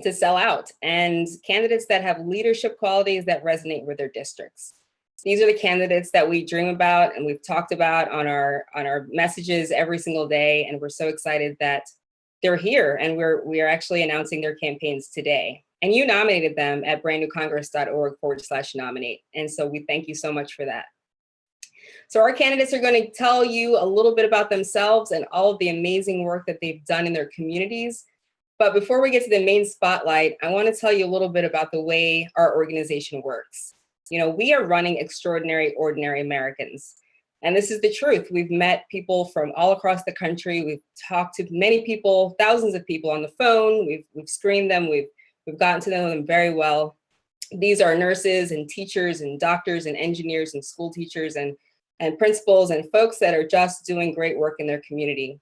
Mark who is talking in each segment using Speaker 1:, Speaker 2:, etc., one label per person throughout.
Speaker 1: to sell out, and candidates that have leadership qualities that resonate with their districts. These are the candidates that we dream about and we've talked about on our messages every single day, and we're so excited that they're here, and we are actually announcing their campaigns today. And you nominated them at brandnewcongress.org/nominate, and so we thank you so much for that. So our candidates are going to tell you a little bit about themselves and all of the amazing work that they've done in their communities. But before we get to the main spotlight, I want to tell you a little bit about the way our organization works. You know, we are running extraordinary, ordinary Americans. And this is the truth. We've met people from all across the country. We've talked to many people, thousands of people on the phone. We've screened them. We've gotten to know them very well. These are nurses and teachers and doctors and engineers and school teachers and principals and folks that are just doing great work in their community.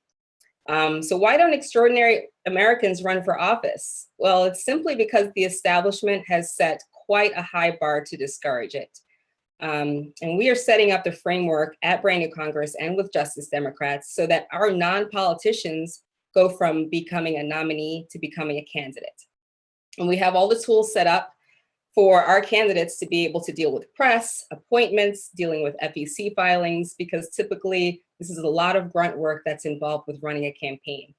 Speaker 1: So why don't extraordinary Americans run for office? Well, it's simply because the establishment has set quite a high bar to discourage it. And we are setting up the framework at Brand New Congress and with Justice Democrats so that our non-politicians go from becoming a nominee to becoming a candidate. And we have all the tools set up for our candidates to be able to deal with press, appointments, dealing with FEC filings, because typically this is a lot of grunt work that's involved with running a campaign.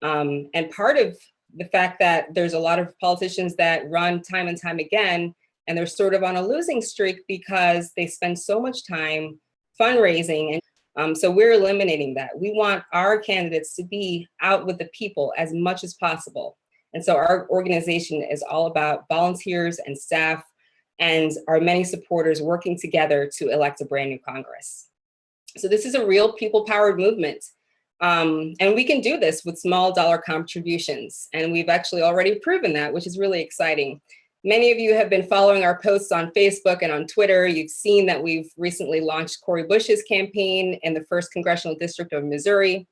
Speaker 1: And part of the fact that there's a lot of politicians that run time and time again, and they're sort of on a losing streak because they spend so much time fundraising. And so we're eliminating that. We want our candidates to be out with the people as much as possible. And so our organization is all about volunteers and staff and our many supporters working together to elect a brand new Congress. So this is a real people-powered movement. And we can do this with small dollar contributions. And we've actually already proven that, which is really exciting. Many of you have been following our posts on Facebook and on Twitter. You've seen that we've recently launched Cori Bush's campaign in the 1st Congressional District of Missouri,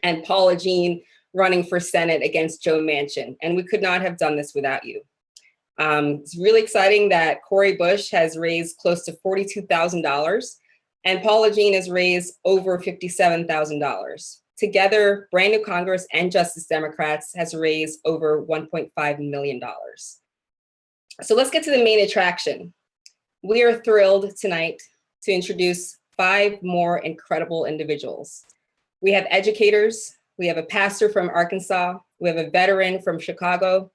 Speaker 1: and Paula Jean running for Senate against Joe Manchin. And we could not have done this without you. It's really exciting that Cori Bush has raised close to $42,000 and Paula Jean has raised over $57,000. Together, Brand New Congress and Justice Democrats has raised over $1.5 million. So let's get to the main attraction. We are thrilled tonight to introduce 5 more incredible individuals. We have educators, we have a pastor from Arkansas, we have a veteran from Chicago,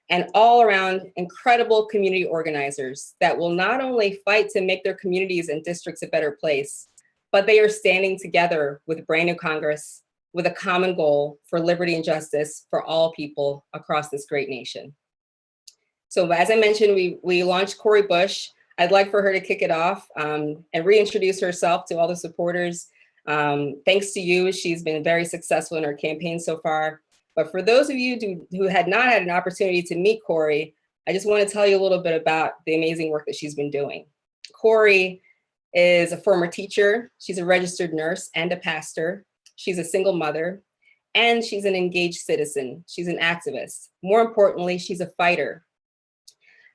Speaker 1: and all around incredible community organizers that will not only fight to make their communities and districts a better place, but they are standing together with Brand New Congress with a common goal for liberty and justice for all people across this great nation. So as I mentioned, we launched Cori Bush. I'd like for her to kick it off and reintroduce herself to all the supporters. Thanks to you, she's been very successful in her campaign so far. But for those of you who had not had an opportunity to meet Cori, I just want to tell you a little bit about the amazing work that she's been doing. Cori is a former teacher. She's a registered nurse and a pastor. She's a single mother, and she's an engaged citizen. She's an activist. More importantly, she's a fighter.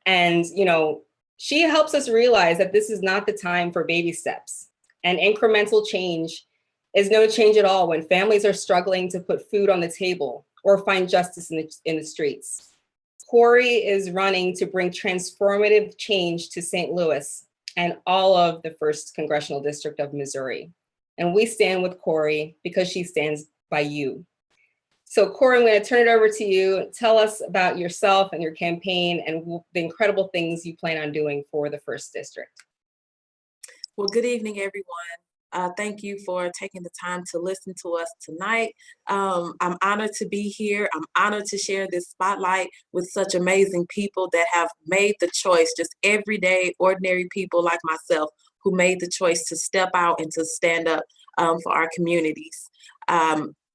Speaker 1: And, you know, she helps us realize that this is not the time for baby steps. And incremental change is no change at all when families are struggling to put food on the table or find justice in the streets. Cori is running to bring transformative change to St. Louis and all of the 1st Congressional District of Missouri. And we stand with Cori because she stands by you. So Cori, I'm going to turn it over to you. Tell us about yourself and your campaign and the incredible things you plan on doing for the 1st District.
Speaker 2: Well, good evening, everyone. Thank you for taking the time to listen to us tonight. I'm honored to be here. I'm honored to share this spotlight with such amazing people that have made the choice, just everyday, ordinary people like myself who made the choice to step out and to stand up for our communities.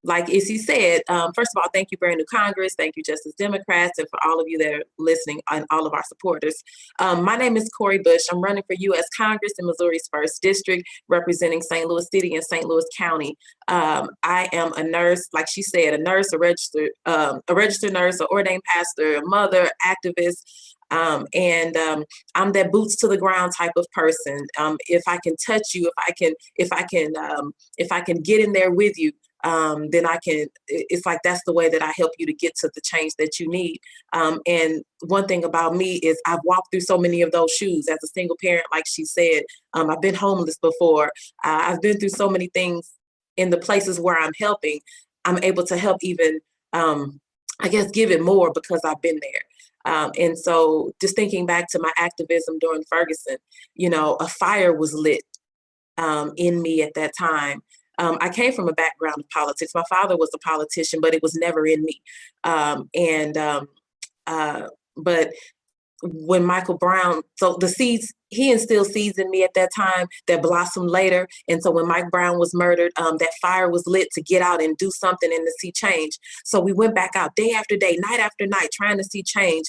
Speaker 2: Like Issy said, first of all, thank you, Brand New Congress. Thank you, Justice Democrats, and for all of you that are listening and all of our supporters. My name is Cori Bush. I'm running for U.S. Congress in Missouri's 1st District, representing St. Louis City and St. Louis County. I am a nurse, like she said, a nurse, a registered nurse, an ordained pastor, a mother, activist. And I'm that boots to the ground type of person. If I can touch you, if I can get in there with you, then it's like that's the way that I help you to get to the change that you need. And one thing about me is I've walked through so many of those shoes as a single parent, like she said. I've been homeless before. I've been through so many things in the places where I'm helping. I'm able to help even, I guess, give it more because I've been there. And so just thinking back to my activism during Ferguson, a fire was lit in me at that time. I came from a background of politics. My father was a politician, but it was never in me. But when Michael Brown, so the seeds, he instilled seeds in me at that time that blossomed later. And so when Mike Brown was murdered, that fire was lit to get out and do something and to see change. So we went back out day after day, night after night, trying to see change,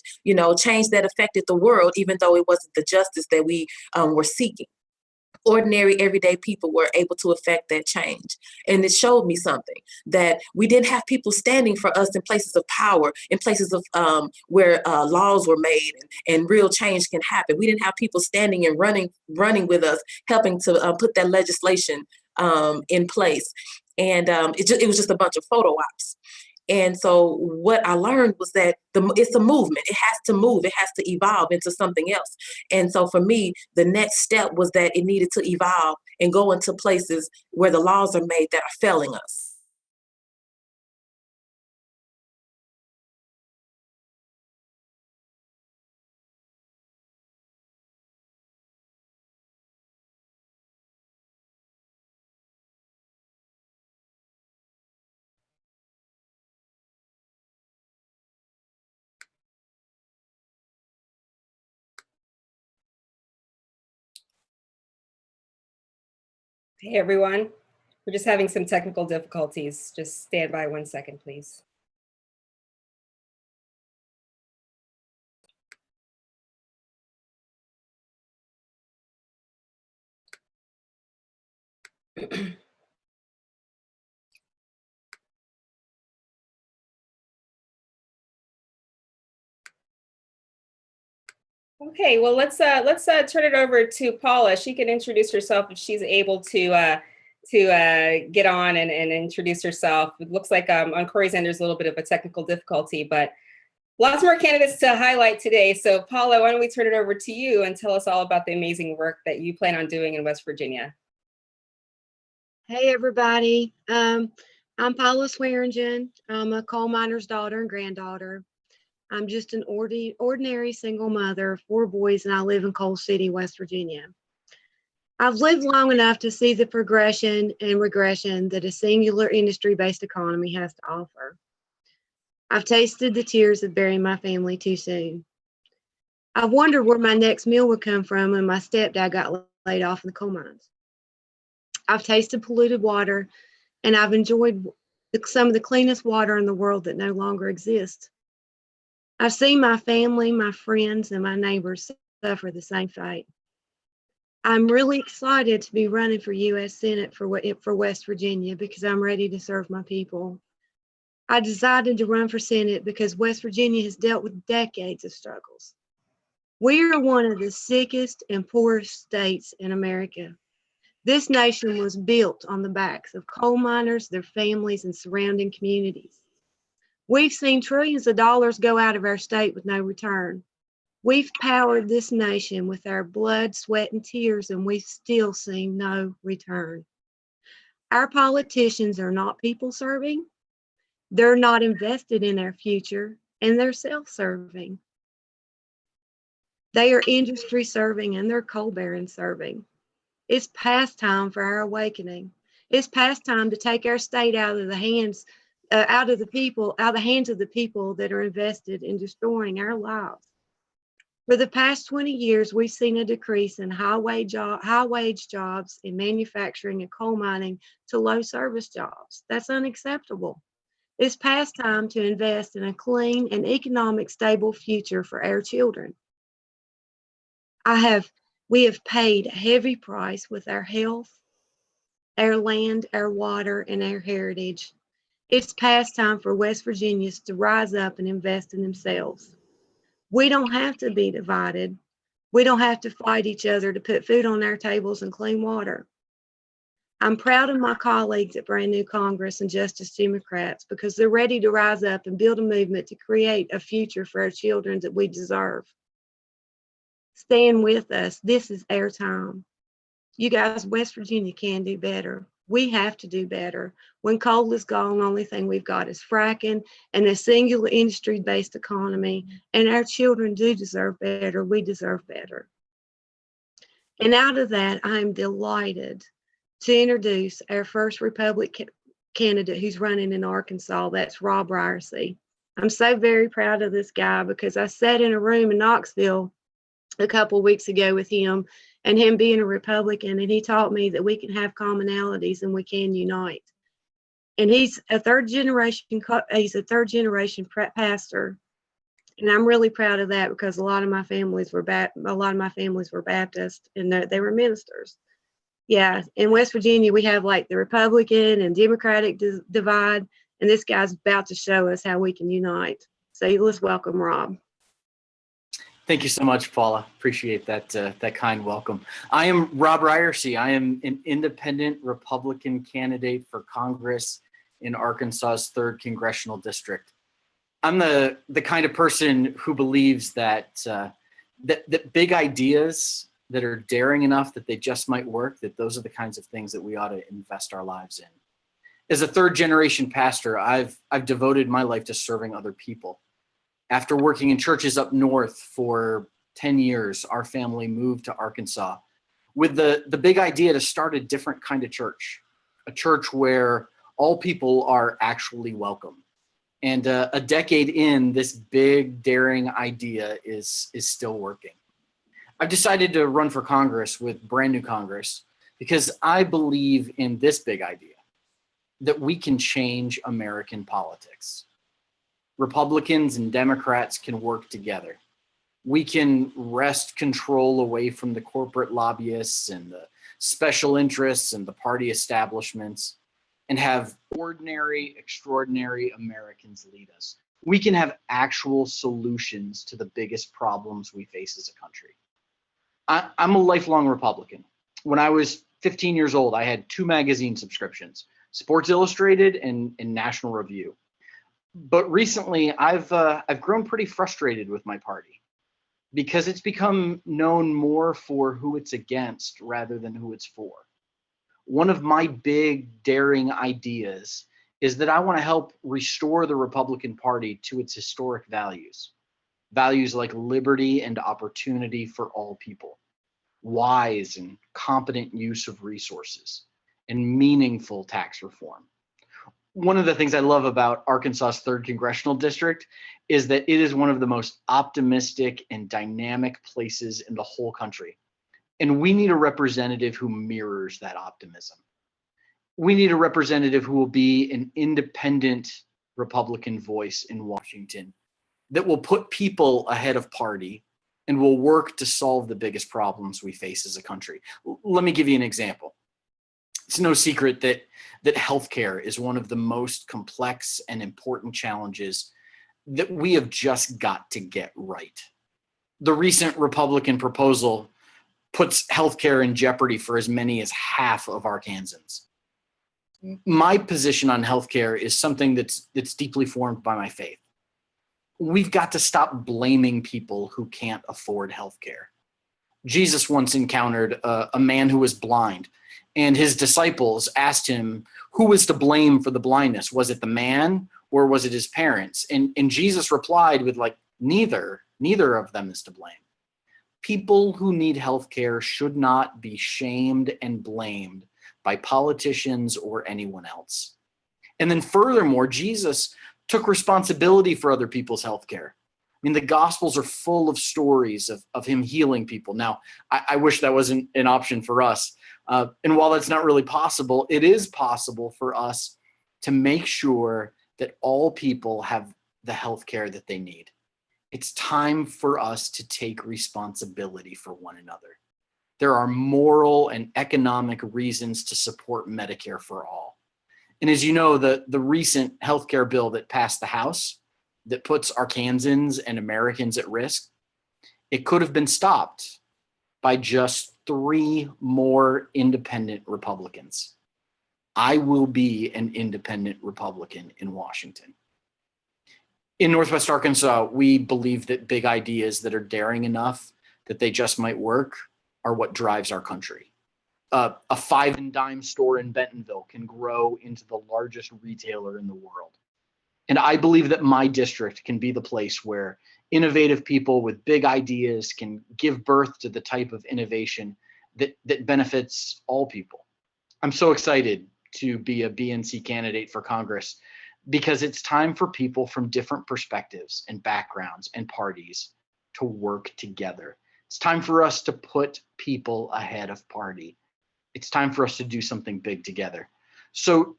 Speaker 2: change that affected the world, even though it wasn't the justice that we were seeking. Ordinary, everyday people were able to affect that change. And it showed me something, that we didn't have people standing for us in places of power, in places of where laws were made and real change can happen. We didn't have people standing and running with us, helping to put that legislation in place. And it was just a bunch of photo ops. And so what I learned was that it's a movement. It has to move. It has to evolve into something else. And so for me, the next step was that it needed to evolve and go into places where the laws are made that are failing us.
Speaker 1: Hey, everyone. We're just having some technical difficulties. Just stand by 1 second, please. Okay, well, let's turn it over to Paula. She can introduce herself if she's able to get on and introduce herself. It looks like on Corey's end there's a little bit of a technical difficulty, but lots more candidates to highlight today. So Paula, why don't we turn it over to you and tell us all about the amazing work that you plan on doing in West Virginia.
Speaker 3: Hey, everybody. I'm Paula Swearingen. I'm a coal miner's daughter and granddaughter. I'm just an ordinary single mother of 4 boys, and I live in Coal City, West Virginia. I've lived long enough to see the progression and regression that a singular industry-based economy has to offer. I've tasted the tears of burying my family too soon. I've wondered where my next meal would come from when my stepdad got laid off in the coal mines. I've tasted polluted water, and I've enjoyed some of the cleanest water in the world that no longer exists. I've seen my family, my friends, and my neighbors suffer the same fate. I'm really excited to be running for U.S. Senate for West Virginia because I'm ready to serve my people. I decided to run for Senate because West Virginia has dealt with decades of struggles. We are one of the sickest and poorest states in America. This nation was built on the backs of coal miners, their families, and surrounding communities. We've seen trillions of dollars go out of our state with no return. We've powered this nation with our blood, sweat, and tears, and we've still seen no return. Our politicians are not people serving. They're not invested in our future, and they're self-serving. They are industry serving and they're coal baron serving. It's past time for our awakening. It's past time to take our state out of the hands of the people that are invested in destroying our lives. For the past 20 years, we've seen a decrease in high wage jobs in manufacturing and coal mining to low service jobs. That's unacceptable. It's past time to invest in a clean and economic stable future for our children. We have paid a heavy price with our health, our land, our water, and our heritage. It's past time for West Virginians to rise up and invest in themselves. We don't have to be divided. We don't have to fight each other to put food on our tables and clean water. I'm proud of my colleagues at Brand New Congress and Justice Democrats because they're ready to rise up and build a movement to create a future for our children that we deserve. Stand with us. This is our time. You guys, West Virginia can do better. We have to do better. When coal is gone, the only thing we've got is fracking and a singular industry-based economy. And our children do deserve better. We deserve better. And out of that, I'm delighted to introduce our first Republican candidate who's running in Arkansas. That's Rob Ryerson. I'm so very proud of this guy because I sat in a room in Knoxville a couple of weeks ago with him and him being a Republican, and he taught me that we can have commonalities and we can unite. And he's a third generation pastor. And I'm really proud of that because a lot of my families were Baptist and they were ministers. Yeah, in West Virginia, we have like the Republican and Democratic divide, and this guy's about to show us how we can unite. So let's welcome Rob.
Speaker 4: Thank you so much, Paula. Appreciate that that kind welcome. I am Rob Ryerson. I am an independent Republican candidate for Congress in Arkansas's 3rd Congressional District. I'm the kind of person who believes that that big ideas that are daring enough that they just might work, that those are the kinds of things that we ought to invest our lives in. As a 3rd generation pastor, I've devoted my life to serving other people. After working in churches up north for 10 years, our family moved to Arkansas with the big idea to start a different kind of church, a church where all people are actually welcome. And a decade in, this big, daring idea is still working. I've decided to run for Congress with Brand New Congress because I believe in this big idea, that we can change American politics. Republicans and Democrats can work together. We can wrest control away from the corporate lobbyists and the special interests and the party establishments and have ordinary, extraordinary Americans lead us. We can have actual solutions to the biggest problems we face as a country. I'm a lifelong Republican. When I was 15 years old, I had 2 magazine subscriptions, Sports Illustrated and National Review. But recently, I've grown pretty frustrated with my party because it's become known more for who it's against rather than who it's for. One of my big, daring ideas is that I want to help restore the Republican Party to its historic values. Values like liberty and opportunity for all people, wise and competent use of resources, and meaningful tax reform. One of the things I love about Arkansas's 3rd Congressional District is that it is one of the most optimistic and dynamic places in the whole country. And we need a representative who mirrors that optimism. We need a representative who will be an independent Republican voice in Washington that will put people ahead of party and will work to solve the biggest problems we face as a country. Let me give you an example. It's no secret that healthcare is one of the most complex and important challenges that we have just got to get right. The recent Republican proposal puts healthcare in jeopardy for as many as half of Arkansans. My position on healthcare is something that's deeply formed by my faith. We've got to stop blaming people who can't afford healthcare. Jesus once encountered a man who was blind, and his disciples asked him who was to blame for the blindness. Was it the man or was it his parents? And Jesus replied with neither of them is to blame. People who need healthcare should not be shamed and blamed by politicians or anyone else. And then furthermore, Jesus took responsibility for other people's healthcare. I mean, the Gospels are full of stories of him healing people. Now, I wish that wasn't an option for us. And while that's not really possible, it is possible for us to make sure that all people have the healthcare that they need. It's time for us to take responsibility for one another. There are moral and economic reasons to support Medicare for all. And as you know, the recent healthcare bill that passed the House that puts Arkansans and Americans at risk, it could have been stopped by just 3 more independent Republicans. I will be an independent Republican in Washington. In Northwest Arkansas, we believe that big ideas that are daring enough that they just might work are what drives our country. A five and dime store in Bentonville can grow into the largest retailer in the world. And I believe that my district can be the place where innovative people with big ideas can give birth to the type of innovation that benefits all people. I'm so excited to be a BNC candidate for Congress because it's time for people from different perspectives and backgrounds and parties to work together. It's time for us to put people ahead of party. It's time for us to do something big together. So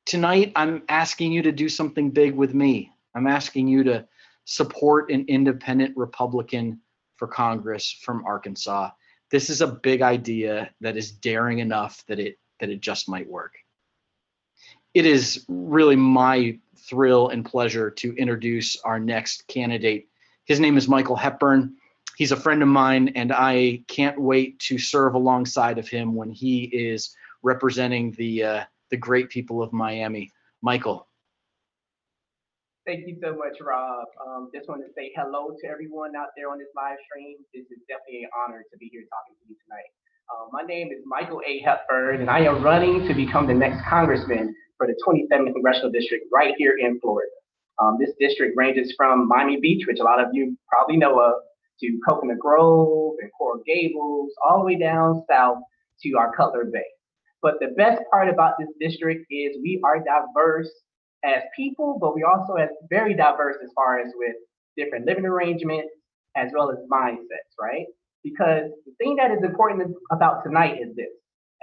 Speaker 4: tonight, I'm asking you to do something big with me. I'm asking you to support an independent Republican for Congress from Arkansas. This is a big idea that is daring enough that it just might work. It is really my thrill and pleasure to introduce our next candidate. His name is Michael Hepburn. He's a friend of mine, and I can't wait to serve alongside of him when he is representing the great people of Miami. Michael.
Speaker 5: Thank you so much, Rob. Just want to say hello to everyone out there on this live stream. This is definitely an honor to be here talking to you tonight. My name is Michael A. Hepburn, and I am running to become the next congressman for the 27th Congressional District right here in Florida. This district ranges from Miami Beach, which a lot of you probably know of, to Coconut Grove and Coral Gables, all the way down south to our Cutler Bay. But the best part about this district is we are diverse as people, but we also are very diverse as far as with different living arrangements as well as mindsets, right? Because the thing that is important about tonight is this.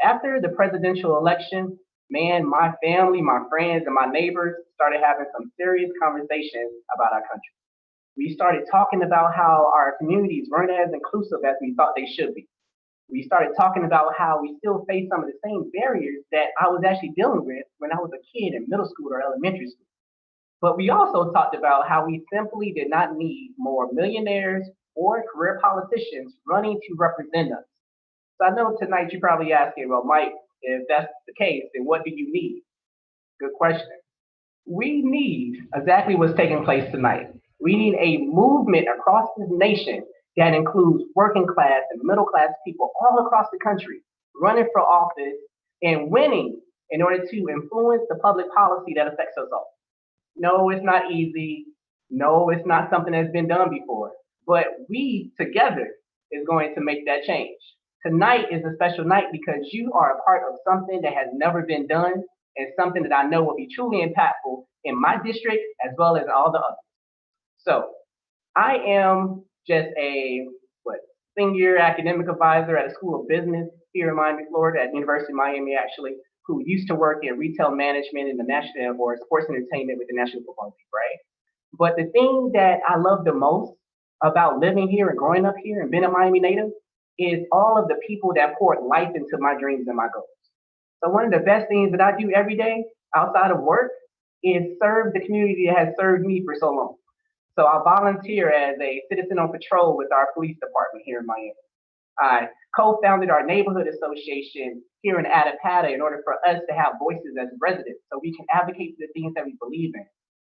Speaker 5: After the presidential election, man, my family, my friends, and my neighbors started having some serious conversations about our country. We started talking about how our communities weren't as inclusive as we thought they should be. We started talking about how we still face some of the same barriers that I was actually dealing with when I was a kid in middle school or elementary school. But we also talked about how we simply did not need more millionaires or career politicians running to represent us. So I know tonight you're probably asking, well, Mike, if that's the case, then what do you need? Good question. We need exactly what's taking place tonight. We need a movement across this nation that includes working class and middle class people all across the country running for office and winning in order to influence the public policy that affects us all. No, it's not easy. No, it's not something that's been done before. But we together is going to make that change. Tonight is a special night because you are a part of something that has never been done and something that I know will be truly impactful in my district as well as all the others. So I am just a senior academic advisor at a school of business here in Miami, Florida, at the University of Miami, actually, who used to work in retail management in the national or sports entertainment with the National Football League, right? But the thing that I love the most about living here and growing up here and being a Miami native is all of the people that poured life into my dreams and my goals. So one of the best things that I do every day outside of work is serve the community that has served me for so long. So I volunteer as a citizen on patrol with our police department here in Miami. I co-founded our neighborhood association here in Attapata in order for us to have voices as residents so we can advocate for the things that we believe in,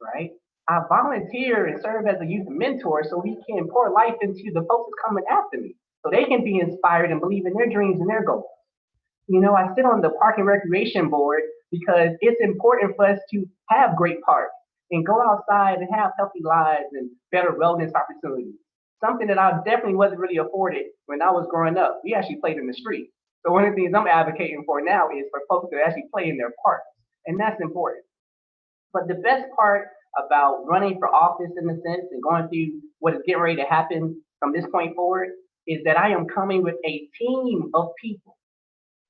Speaker 5: right? I volunteer and serve as a youth mentor so we can pour life into the folks coming after me so they can be inspired and believe in their dreams and their goals. You know, I sit on the Park and Recreation Board because it's important for us to have great parks and go outside and have healthy lives and better wellness opportunities. Something that I definitely wasn't really afforded when I was growing up. We actually played in the street. So one of the things I'm advocating for now is for folks to actually play in their parks, and that's important. But the best part about running for office in a sense and going through what is getting ready to happen from this point forward is that I am coming with a team of people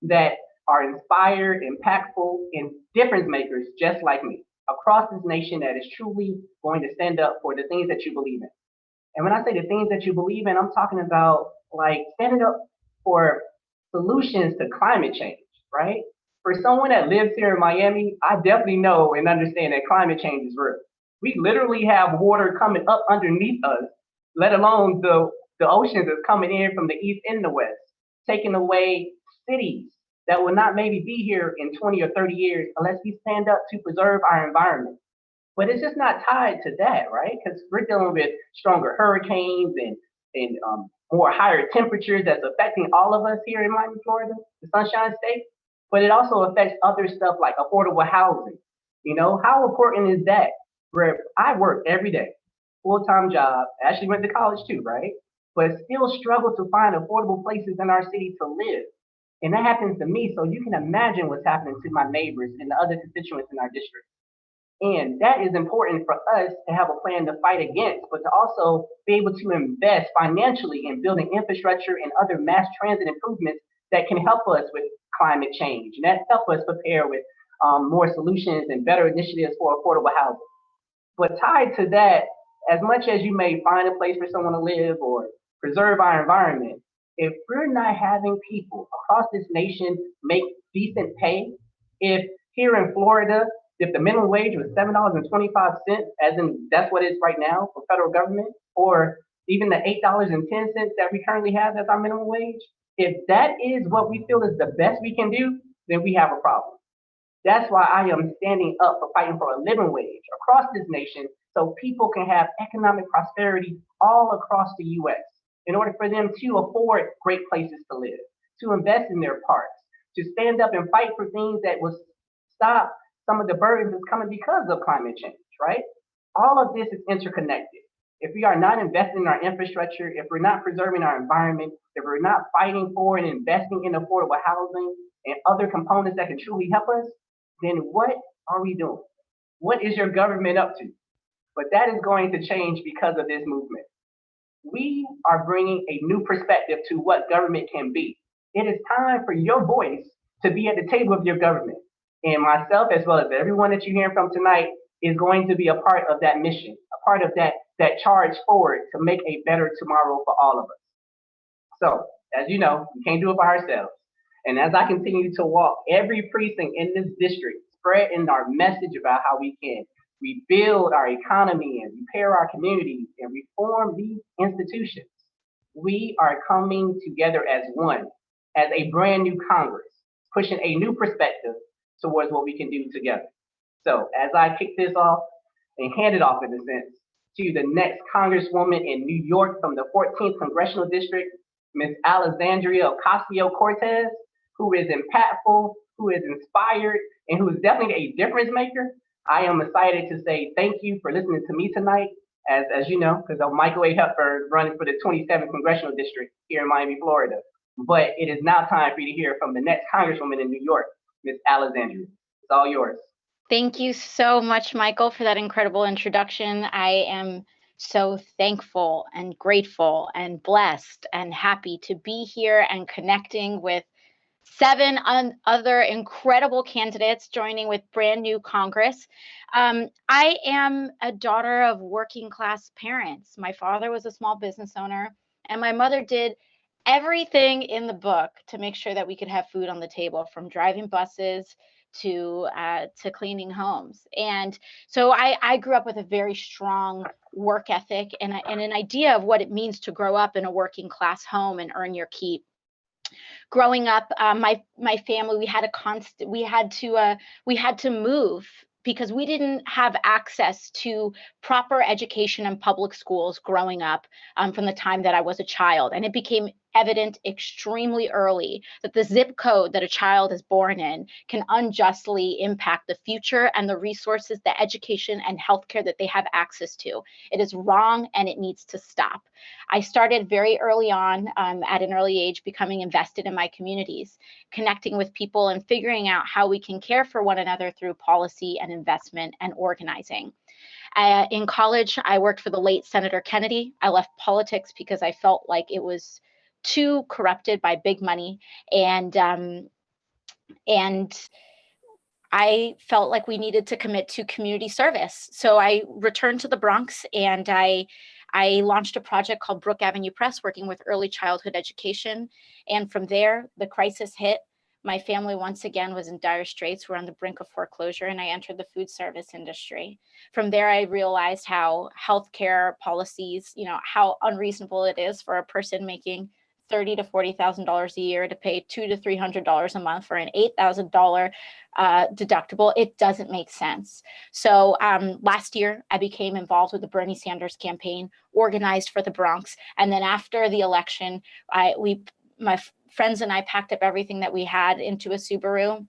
Speaker 5: that are inspired, impactful, and difference makers just like me across this nation that is truly going to stand up for the things that you believe in. And when I say the things that you believe in, I'm talking about like standing up for solutions to climate change, right? For someone that lives here in Miami, I definitely know and understand that climate change is real. We literally have water coming up underneath us, let alone the oceans that's coming in from the east and the west, taking away cities that will not maybe be here in 20 or 30 years unless we stand up to preserve our environment. But it's just not tied to that, right? Because we're dealing with stronger hurricanes and more higher temperatures that's affecting all of us here in Miami, Florida, the Sunshine State. But it also affects other stuff like affordable housing. You know, how important is that? Where I work every day, full-time job, actually went to college too, right? But still struggle to find affordable places in our city to live. And that happens to me, so you can imagine what's happening to my neighbors and the other constituents in our district. And that is important for us to have a plan to fight against, but to also be able to invest financially in building infrastructure and other mass transit improvements that can help us with climate change. And that help us prepare with more solutions and better initiatives for affordable housing. But tied to that, as much as you may find a place for someone to live or preserve our environment, if we're not having people across this nation make decent pay, if here in Florida, if the minimum wage was $7.25, as in that's what it is right now for federal government, or even the $8.10 that we currently have as our minimum wage, if that is what we feel is the best we can do, then we have a problem. That's why I am standing up for fighting for a living wage across this nation so people can have economic prosperity all across the US in order for them to afford great places to live, to invest in their parks, to stand up and fight for things that will stop some of the burdens that's coming because of climate change, right? All of this is interconnected. If we are not investing in our infrastructure, if we're not preserving our environment, if we're not fighting for and investing in affordable housing and other components that can truly help us, then what are we doing? What is your government up to? But that is going to change because of this movement. We are bringing a new perspective to what government can be. It is time for your voice to be at the table of your government. And myself, as well as everyone that you're hearing from tonight, is going to be a part of that mission, a part of that charge forward to make a better tomorrow for all of us. So, as you know, we can't do it by ourselves. And as I continue to walk every precinct in this district, spreading our message about how we can rebuild our economy and repair our communities and reform these institutions, we are coming together as one, as a brand new Congress, pushing a new perspective towards what we can do together. So as I kick this off and hand it off in a sense to the next Congresswoman in New York from the 14th Congressional District, Ms. Alexandria Ocasio-Cortez, who is impactful, who is inspired, and who is definitely a difference maker, I am excited to say thank you for listening to me tonight. As you know, because I'm Michael A. Hepburn running for the 27th Congressional District here in Miami, Florida. But it is now time for you to hear from the next Congresswoman in New York, Ms. Alexandria. It's all yours.
Speaker 6: Thank you so much, Michael, for that incredible introduction. I am so thankful and grateful and blessed and happy to be here and connecting with 7 other incredible candidates joining with brand new Congress. I am a daughter of working class parents. My father was a small business owner, and my mother did everything in the book to make sure that we could have food on the table, from driving buses to cleaning homes. And so I grew up with a very strong work ethic and an idea of what it means to grow up in a working class home and earn your keep. Growing up, my family, we had to move because we didn't have access to proper education in public schools growing up from the time that I was a child. And it became evident extremely early that the zip code that a child is born in can unjustly impact the future and the resources, the education and healthcare that they have access to. It is wrong and it needs to stop. I started very early on, at an early age, becoming invested in my communities, connecting with people and figuring out how we can care for one another through policy and investment and organizing. In college, I worked for the late Senator Kennedy. I left politics because I felt like it was too corrupted by big money, and I felt like we needed to commit to community service. So I returned to the Bronx and I launched a project called Brook Avenue Press, working with early childhood education. And from there, the crisis hit. My family once again was in dire straits. We're on the brink of foreclosure, and I entered the food service industry. From there, I realized how healthcare policies, how unreasonable it is for a person making $30,000 to $40,000 a year to pay $200 to $300 a month for an $8,000 deductible. It doesn't make sense. So last year, I became involved with the Bernie Sanders campaign, organized for the Bronx. And then after the election, my friends and I packed up everything that we had into a Subaru.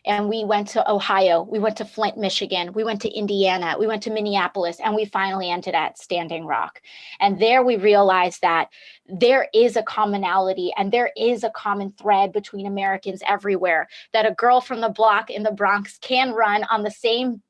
Speaker 6: And we went to Ohio, we went to Flint, Michigan, we went to Indiana, we went to Minneapolis, and we finally ended at Standing Rock. And there we realized that there is a commonality and there is a common thread between Americans everywhere, that a girl from the block in the Bronx can run on the same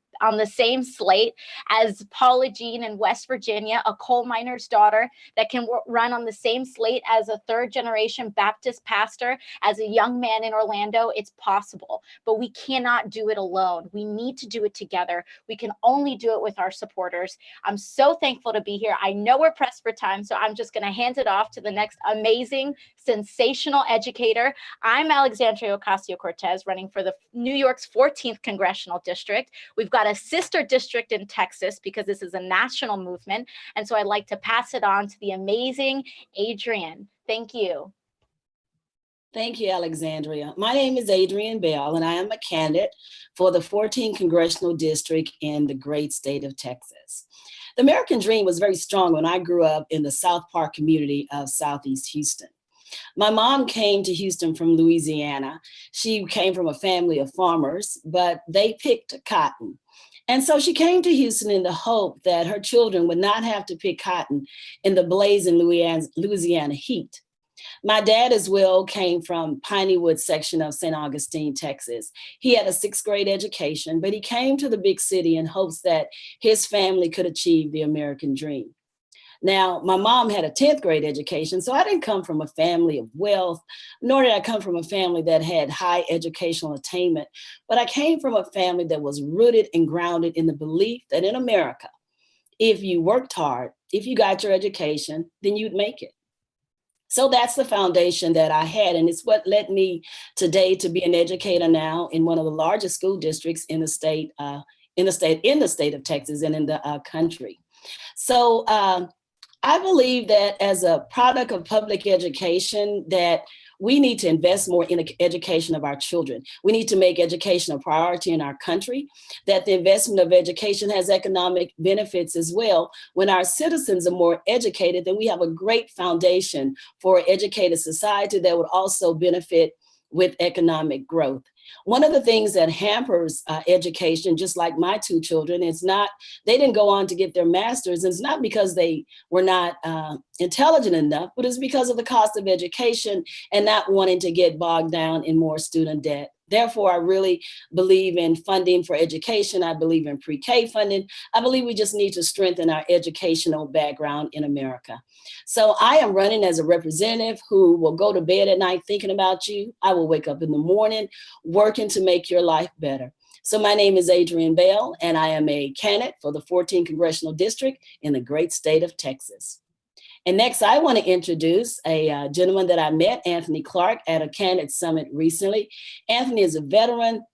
Speaker 6: slate as Paula Jean in West Virginia, a coal miner's daughter, that can run on the same slate as a third-generation Baptist pastor, as a young man in Orlando. It's possible, but we cannot do it alone. We need to do it together. We can only do it with our supporters. I'm so thankful to be here. I know we're pressed for time, so I'm just going to hand it off to the next amazing, sensational educator. I'm Alexandria Ocasio-Cortez, running for the New York's 14th Congressional District. We've got a sister district in Texas because this is a national movement. And so I'd like to pass it on to the amazing Adrienne. Thank you.
Speaker 7: Thank you, Alexandria. My name is Adrienne Bell, and I am a candidate for the 14th Congressional District in the great state of Texas. The American dream was very strong when I grew up in the South Park community of Southeast Houston. My mom came to Houston from Louisiana. She came from a family of farmers, but they picked cotton. And so she came to Houston in the hope that her children would not have to pick cotton in the blazing Louisiana heat. My dad as well came from Piney Woods section of St. Augustine, Texas. He had a 6th grade education, but he came to the big city in hopes that his family could achieve the American dream. Now, my mom had a 10th grade education, so I didn't come from a family of wealth, nor did I come from a family that had high educational attainment, but I came from a family that was rooted and grounded in the belief that in America, if you worked hard, if you got your education, then you'd make it. So that's the foundation that I had, and it's what led me today to be an educator now in one of the largest school districts in the state of Texas and in the country. So I believe that as a product of public education, that we need to invest more in the education of our children. We need to make education a priority in our country, that the investment of education has economic benefits as well. When our citizens are more educated, then we have a great foundation for an educated society that would also benefit with economic growth. One of the things that hampers education, just like my 2 children, they didn't go on to get their master's. And it's not because they were not intelligent enough, but it's because of the cost of education and not wanting to get bogged down in more student debt. Therefore, I really believe in funding for education. I believe in pre-K funding. I believe we just need to strengthen our educational background in America. So I am running as a representative who will go to bed at night thinking about you. I will wake up in the morning working to make your life better. So my name is Adrienne Bell, and I am a candidate for the 14th Congressional District in the great state of Texas. And next, I want to introduce a gentleman that I met, Anthony Clark, at a candidate summit recently. Anthony is a veteran.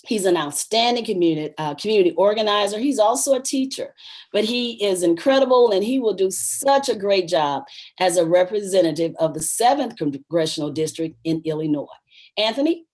Speaker 7: He's an outstanding community organizer. He's also a teacher, but he is incredible, and he will do such a great job as a representative of the 7th Congressional District in Illinois. Anthony?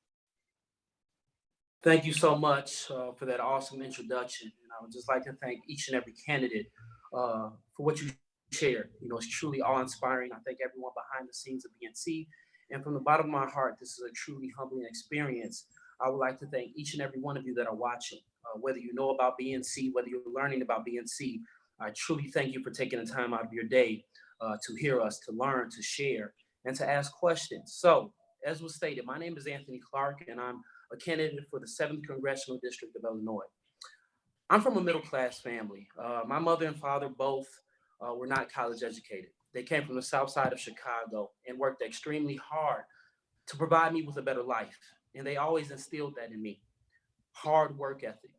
Speaker 8: Thank you so much for that awesome introduction. And I would just like to thank each and every candidate for what you shared. It's truly awe-inspiring. I thank everyone behind the scenes of BNC. And from the bottom of my heart, this is a truly humbling experience. I would like to thank each and every one of you that are watching, whether you know about BNC, whether you're learning about BNC. I truly thank you for taking the time out of your day to hear us, to learn, to share, and to ask questions. So, as was stated, my name is Anthony Clark, and I'm a candidate for the 7th Congressional District of Illinois. I'm from a middle-class family. My mother and father both were not college educated. They came from the south side of Chicago and worked extremely hard to provide me with a better life. And they always instilled that in me. Hard work ethic,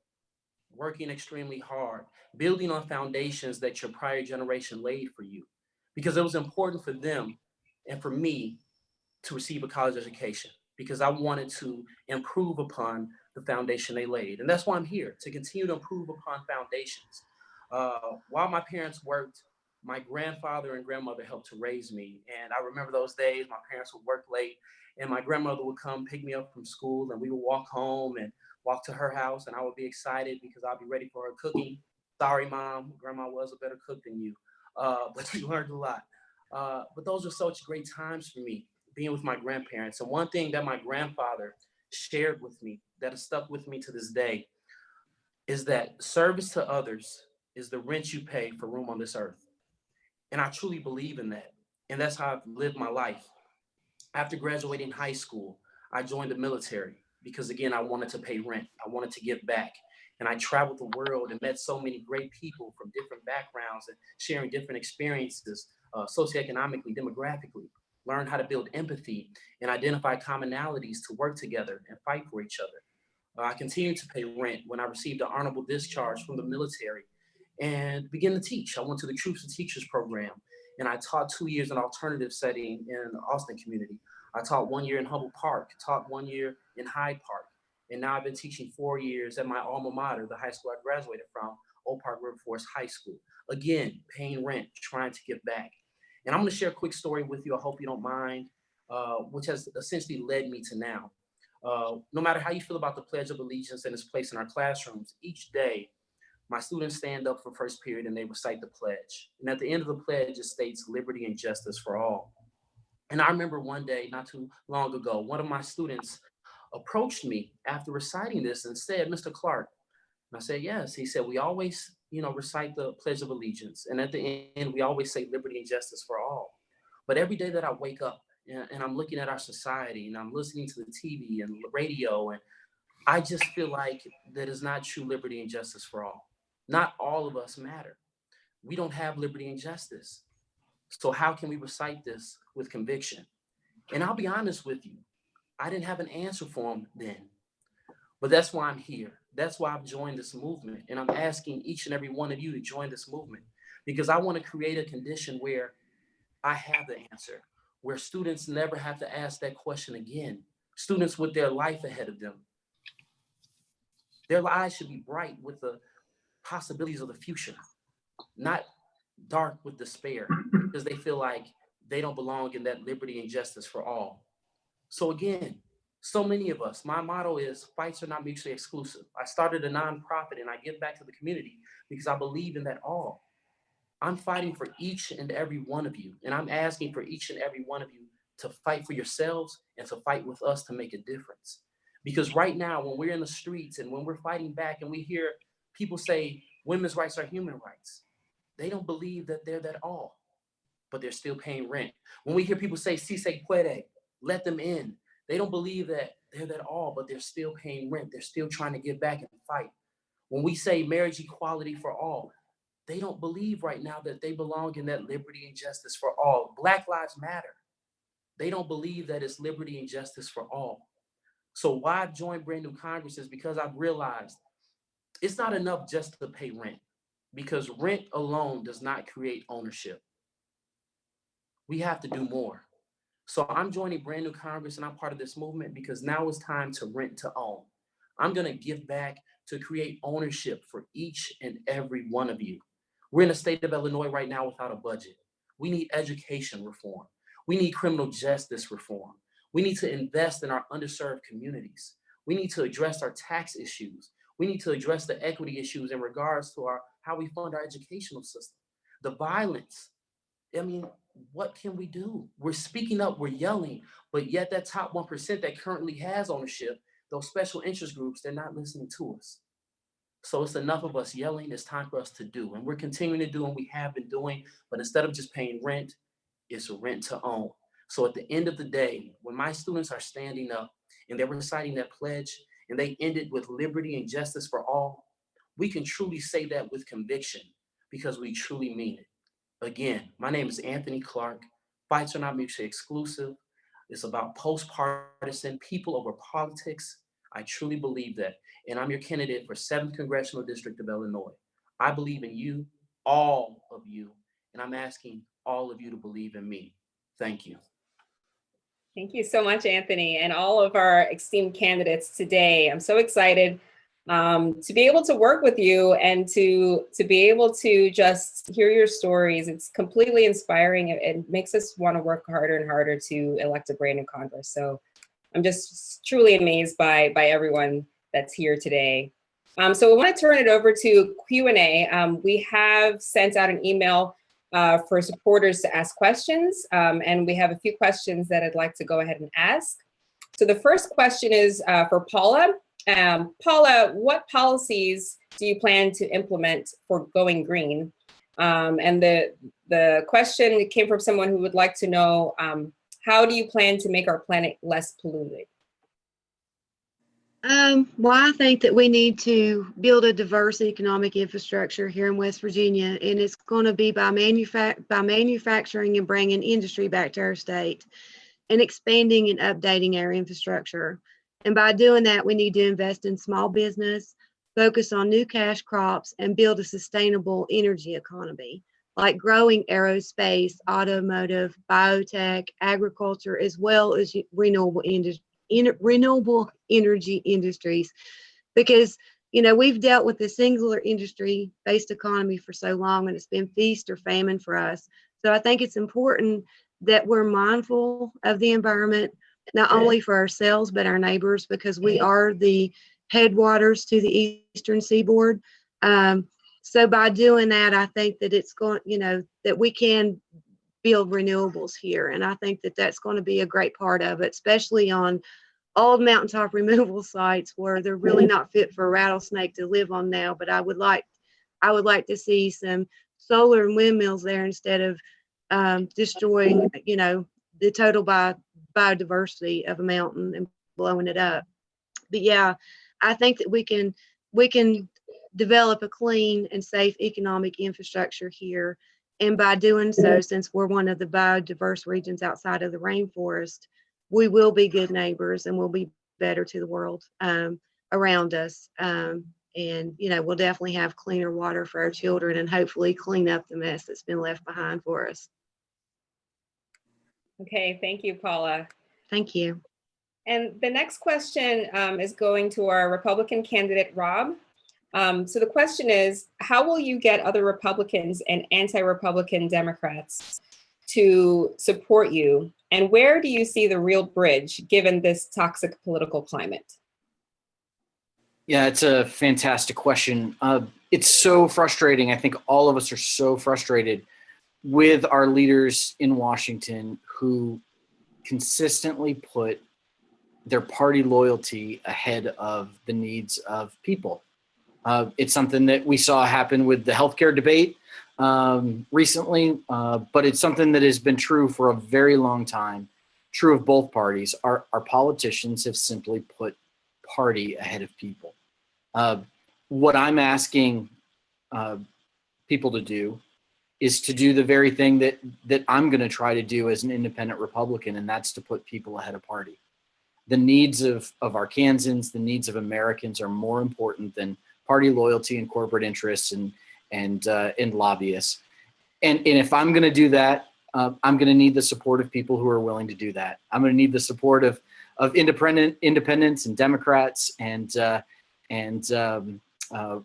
Speaker 8: working extremely hard, building on foundations that your prior generation laid for you. Because it was important for them and for me to receive a college education, because I wanted to improve upon the foundation they laid. And that's why I'm here, to continue to improve upon foundations. While my parents worked my grandfather and grandmother helped to raise me. And I remember those days, my parents would work late and my grandmother would come pick me up from school and we would walk home and walk to her house, and I would be excited because I'll be ready for her cooking. Sorry, Mom, Grandma was a better cook than you, but she learned a lot. But those were such great times for me, being with my grandparents. And one thing that my grandfather shared with me that has stuck with me to this day is that service to others is the rent you pay for room on this earth. And I truly believe in that. And that's how I've lived my life. After graduating high school, I joined the military because, again, I wanted to pay rent. I wanted to give back. And I traveled the world and met so many great people from different backgrounds and sharing different experiences, socioeconomically, demographically, learned how to build empathy and identify commonalities to work together and fight for each other. I continued to pay rent when I received an honorable discharge from the military and began to teach. I went to the Troops and Teachers program, and I taught 2 years in alternative setting in the Austin community. I taught 1 year in Humboldt Park, taught 1 year in Hyde Park, and now I've been teaching 4 years at my alma mater, the high school I graduated from, Oak Park River Forest High School. Again, paying rent, trying to give back. And I'm going to share a quick story with you. I hope you don't mind, which has essentially led me to now. No matter how you feel about the Pledge of Allegiance and its place in our classrooms, each day my students stand up for first period and they recite the pledge. And at the end of the pledge, it states liberty and justice for all. And I remember one day, not too long ago, one of my students approached me after reciting this and said, "Mr. Clark." And I said, "Yes." He said, "We always, recite the Pledge of Allegiance. And at the end, we always say liberty and justice for all. But every day that I wake up and I'm looking at our society and I'm listening to the TV and radio, and I just feel like that is not true liberty and justice for all. Not all of us matter. We don't have liberty and justice. So how can we recite this with conviction?" And I'll be honest with you, I didn't have an answer for him then. But that's why I'm here. That's why I've joined this movement. And I'm asking each and every one of you to join this movement because I want to create a condition where I have the answer, where students never have to ask that question again. Students with their life ahead of them, their eyes should be bright with the possibilities of the future, not dark with despair because they feel like they don't belong in that liberty and justice for all. So again, so many of us, my motto is fights are not mutually exclusive. I started a nonprofit and I give back to the community because I believe in that all. I'm fighting for each and every one of you. And I'm asking for each and every one of you to fight for yourselves and to fight with us to make a difference. Because right now, when we're in the streets and when we're fighting back and we hear people say women's rights are human rights, they don't believe that they're that all, but they're still paying rent. When we hear people say, "Si se puede," let them in, they don't believe that they're that all, but they're still paying rent. They're still trying to give back and fight. When we say marriage equality for all, they don't believe right now that they belong in that liberty and justice for all. Black Lives Matter. They don't believe that it's liberty and justice for all. So why I've joined Brand New Congress is because I've realized it's not enough just to pay rent, because rent alone does not create ownership. We have to do more. So I'm joining Brand New Congress and I'm part of this movement because now it's time to rent to own. I'm going to give back to create ownership for each and every one of you. We're in the state of Illinois right now without a budget. We need education reform. We need criminal justice reform. We need to invest in our underserved communities. We need to address our tax issues. We need to address the equity issues in regards to how we fund our educational system. The violence. I mean, what can we do? We're speaking up, we're yelling, but yet that top 1% that currently has ownership, those special interest groups, they're not listening to us. So it's enough of us yelling. It's time for us to do. And we're continuing to do what we have been doing. But instead of just paying rent, it's rent to own. So at the end of the day, when my students are standing up and they're reciting that pledge and they end it with liberty and justice for all, we can truly say that with conviction because we truly mean it. Again, my name is Anthony Clark. Fights are not mutually exclusive. It's about post-partisan people over politics. I truly believe that. And I'm your candidate for 7th Congressional District of Illinois. I believe in you, all of you, and I'm asking all of you to believe in me. Thank you.
Speaker 1: Thank you so much, Anthony, and all of our esteemed candidates today. I'm so excited to be able to work with you and to be able to just hear your stories. It's completely inspiring. It makes us want to work harder and harder to elect a brand new Congress. So I'm just truly amazed by everyone that's here today. So I want to turn it over to Q&A. We have sent out an email for supporters to ask questions, and we have a few questions that I'd like to go ahead and ask. So the first question is for Paula. Paula, what policies do you plan to implement for going green? And the question came from someone who would like to know, how do you plan to make our planet less polluted?
Speaker 3: Well, I think that we need to build a diverse economic infrastructure here in West Virginia, and it's going to be by manufacturing and bringing industry back to our state and expanding and updating our infrastructure. And by doing that, we need to invest in small business, focus on new cash crops, and build a sustainable energy economy, like growing aerospace, automotive, biotech, agriculture, as well as renewable energy industries. Because, you know, we've dealt with the singular industry-based economy for so long, and it's been feast or famine for us. So I think it's important that we're mindful of the environment, not only for ourselves, but our neighbors, because we are the headwaters to the eastern seaboard. So by doing that, I think that it's going, you know, that we can build renewables here. And I think that that's going to be a great part of it, especially on old mountaintop removal sites where they're really not fit for a rattlesnake to live on now. But I would like to see some solar and windmills there instead of destroying, you know, the total biodiversity of a mountain and blowing it up. But yeah, I think that we can develop a clean and safe economic infrastructure here. And by doing so, since we're one of the biodiverse regions outside of the rainforest, we will be good neighbors and we'll be better to the world around us. And, you know, we'll definitely have cleaner water for our children and hopefully clean up the mess that's been left behind for us.
Speaker 1: Okay, thank you, Paula.
Speaker 3: Thank you.
Speaker 1: And the next question is going to our Republican candidate, Rob. So the question is, how will you get other Republicans and anti-Republican Democrats to support you? And where do you see the real bridge given this toxic political climate?
Speaker 4: Yeah, it's a fantastic question. It's so frustrating. I think all of us are so frustrated with our leaders in Washington who consistently put their party loyalty ahead of the needs of people. It's something that we saw happen with the healthcare debate recently, but it's something that has been true for a very long time, true of both parties. Our politicians have simply put party ahead of people. What I'm asking people to do is to do the very thing that I'm going to try to do as an independent Republican, and that's to put people ahead of party. The needs of Arkansans, the needs of Americans are more important than party loyalty and corporate interests and lobbyists. And if I'm going to do that, I'm going to need the support of people who are willing to do that. I'm going to need the support of independents and Democrats and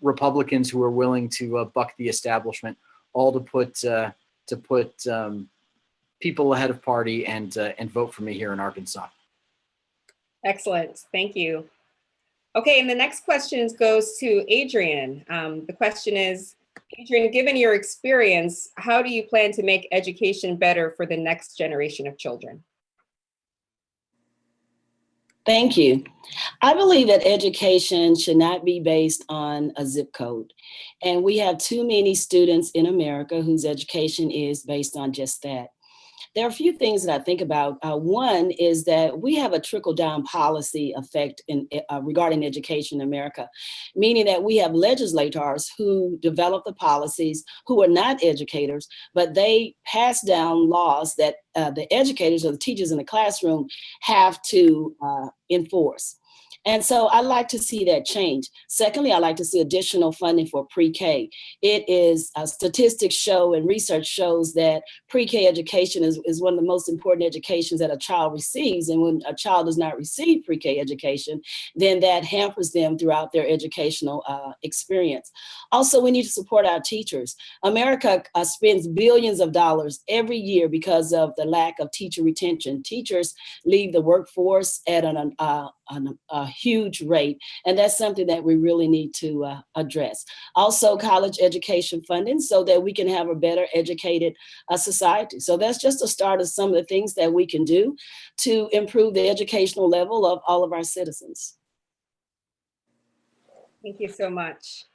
Speaker 4: Republicans who are willing to buck the establishment, all to put people ahead of party and vote for me here in Arkansas.
Speaker 1: Excellent, thank you. Okay, and the next question goes to Adrienne. The question is, Adrienne, given your experience, how do you plan to make education better for the next generation of children?
Speaker 7: Thank you. I believe that education should not be based on a zip code. And we have too many students in America whose education is based on just that. There are a few things that I think about. One is that we have a trickle-down policy effect regarding education in America, meaning that we have legislators who develop the policies who are not educators, but they pass down laws that the educators or the teachers in the classroom have to enforce. And so I like to see that change. Secondly, I like to see additional funding for pre-K. It is, statistics show and research shows that pre-K education is one of the most important educations that a child receives. And when a child does not receive pre-K education, then that hampers them throughout their educational experience. Also, we need to support our teachers. America spends billions of dollars every year because of the lack of teacher retention. Teachers leave the workforce at a huge rate, and that's something that we really need to address. Also, college education funding so that we can have a better educated society. So that's just a start of some of the things that we can do to improve the educational level of all of our citizens.
Speaker 1: Thank you so much.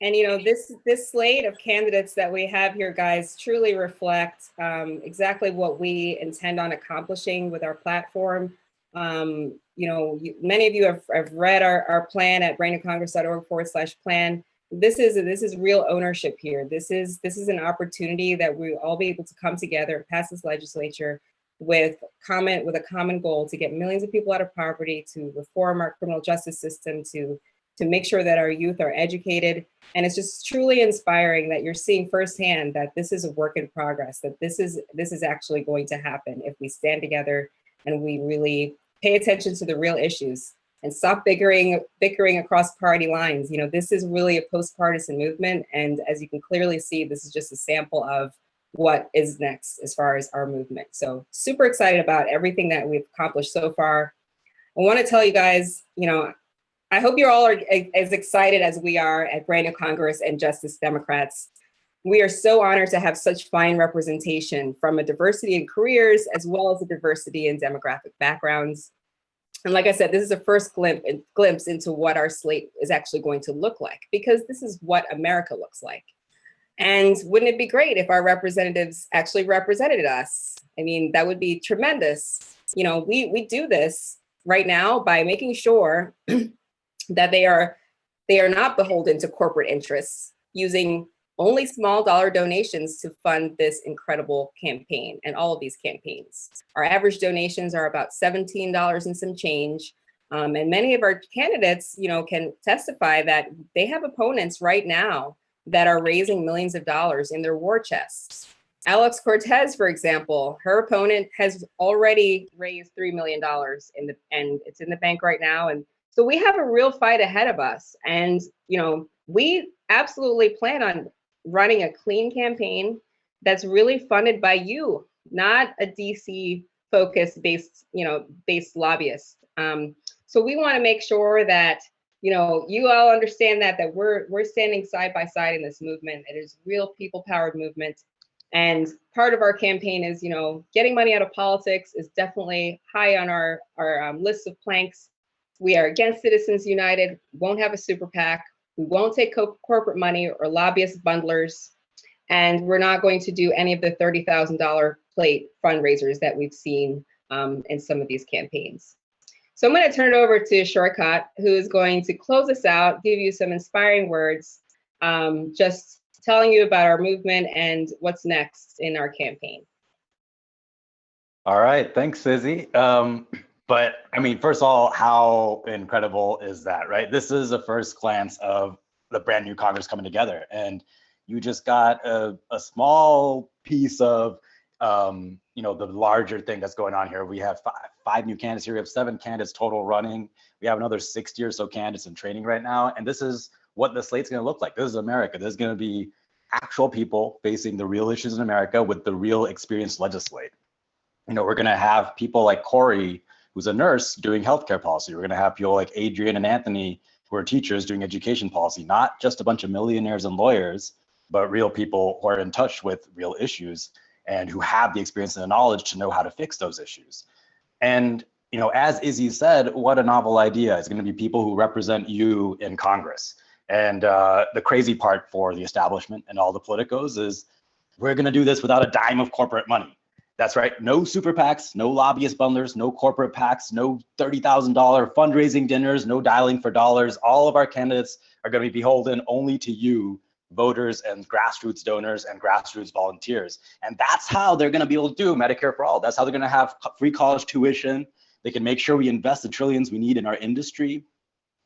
Speaker 1: And you know, this slate of candidates that we have here, guys, truly reflect exactly what we intend on accomplishing with our platform. You know, many of you have read our plan at brainofcongress.org/plan. This is real ownership here. This is an opportunity that we all be able to come together and pass this legislature with a common goal to get millions of people out of poverty, to reform our criminal justice system, to make sure that our youth are educated. And it's just truly inspiring that you're seeing firsthand that this is a work in progress, that this is actually going to happen if we stand together and we really pay attention to the real issues and stop bickering across party lines. You know, this is really a post-partisan movement. And as you can clearly see, this is just a sample of what is next as far as our movement. So super excited about everything that we've accomplished so far. I want to tell you guys, you know, I hope you all are as excited as we are at Brand New Congress and Justice Democrats. We are so honored to have such fine representation from a diversity in careers as well as a diversity in demographic backgrounds. And like I said, this is a first glimpse into what our slate is actually going to look like, because this is what America looks like. And wouldn't it be great if our representatives actually represented us? I mean, that would be tremendous. You know, we do this right now by making sure that they are not beholden to corporate interests, using only small dollar donations to fund this incredible campaign and all of these campaigns. Our average donations are about $17 and some change. And many of our candidates, you know, can testify that they have opponents right now that are raising millions of dollars in their war chests. Cortez, for example, her opponent has already raised $3 million and it's in the bank right now. And so we have a real fight ahead of us. And, you know, we absolutely plan on running a clean campaign that's really funded by you, not a DC focused based lobbyist. So we want to make sure that, you know, you all understand that we're standing side by side in this movement. It is real people powered movement. And part of our campaign is, you know, getting money out of politics is definitely high on our list of planks. We are against Citizens United, won't have a super PAC. We won't take corporate money or lobbyist bundlers. And we're not going to do any of the $30,000 plate fundraisers that we've seen in some of these campaigns. So I'm going to turn it over to Shortcut, who is going to close us out, give you some inspiring words, just telling you about our movement and what's next in our campaign.
Speaker 9: All right, thanks, Izzy. But I mean, first of all, how incredible is that, right? This is a first glance of the brand new Congress coming together. And you just got a small piece of, you know, the larger thing that's going on here. We have five new candidates here. We have 7 candidates total running. We have another 60 or so candidates in training right now. And this is what the slate's gonna look like. This is America. There's gonna be actual people facing the real issues in America with the real experience to legislate. You know, we're gonna have people like Corey, who's a nurse, doing healthcare policy. We're gonna have people like Adrienne and Anthony, who are teachers, doing education policy, not just a bunch of millionaires and lawyers, but real people who are in touch with real issues and who have the experience and the knowledge to know how to fix those issues. And, you know, as Izzy said, what a novel idea. It's gonna be people who represent you in Congress. And the crazy part for the establishment and all the politicos is we're gonna do this without a dime of corporate money. That's right, no super PACs, no lobbyist bundlers, no corporate PACs, no $30,000 fundraising dinners, no dialing for dollars. All of our candidates are gonna be beholden only to you, voters and grassroots donors and grassroots volunteers. And that's how they're gonna be able to do Medicare for all. That's how they're gonna have free college tuition. They can make sure we invest the trillions we need in our industry.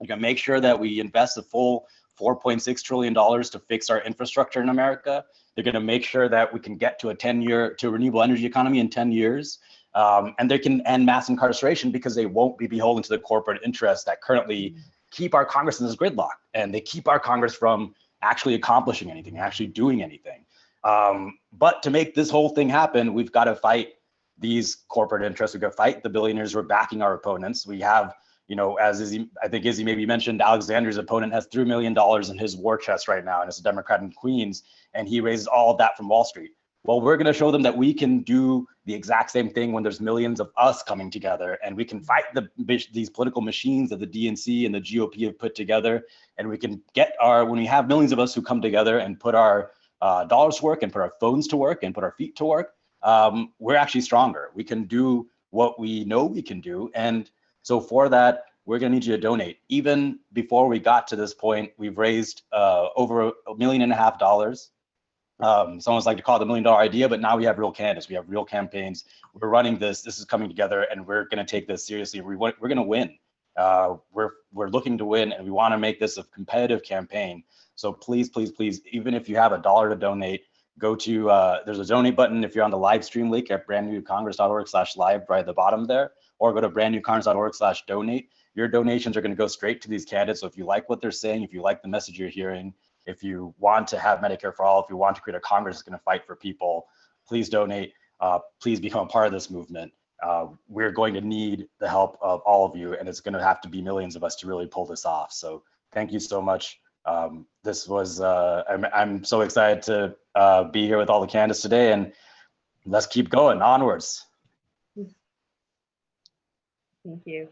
Speaker 9: They're going to make sure that we invest the full $4.6 trillion to fix our infrastructure in America. They're going to make sure that we can get to a renewable energy economy in 10 years. And they can end mass incarceration because they won't be beholden to the corporate interests that currently keep our Congress in this gridlock. And they keep our Congress from actually accomplishing anything, actually doing anything. But to make this whole thing happen, we've got to fight these corporate interests. We've got to fight the billionaires who are backing our opponents. We have, you know, as Izzy, I think Izzy maybe mentioned, Alexandria's opponent has $3 million in his war chest right now, and it's a Democrat in Queens, and he raises all of that from Wall Street. Well, we're going to show them that we can do the exact same thing when there's millions of us coming together, and we can fight these political machines that the DNC and the GOP have put together, and we can get when we have millions of us who come together and put our dollars to work and put our phones to work and put our feet to work, we're actually stronger. We can do what we know we can do. And so for that, we're going to need you to donate. Even before we got to this point, we've raised over $1.5 million. Someone's like to call it the $1 million idea, but now we have real candidates. We have real campaigns. We're running this. This is coming together, and we're going to take this seriously. We're going to win. We're looking to win, and we want to make this a competitive campaign. So please, please, please, even if you have $1 to donate, go to there's a donate button if you're on the live stream link at brandnewcongress.org/live right at the bottom there, or go to brandnewcongress.org/donate. Your donations are going to go straight to these candidates. So if you like what they're saying, if you like the message you're hearing, if you want to have Medicare for all, if you want to create a Congress that's going to fight for people, please donate. Please become a part of this movement. We're going to need the help of all of you, and it's going to have to be millions of us to really pull this off. So thank you so much. This was, I'm so excited to be here with all the candidates today, and let's keep going onwards.
Speaker 1: Thank you.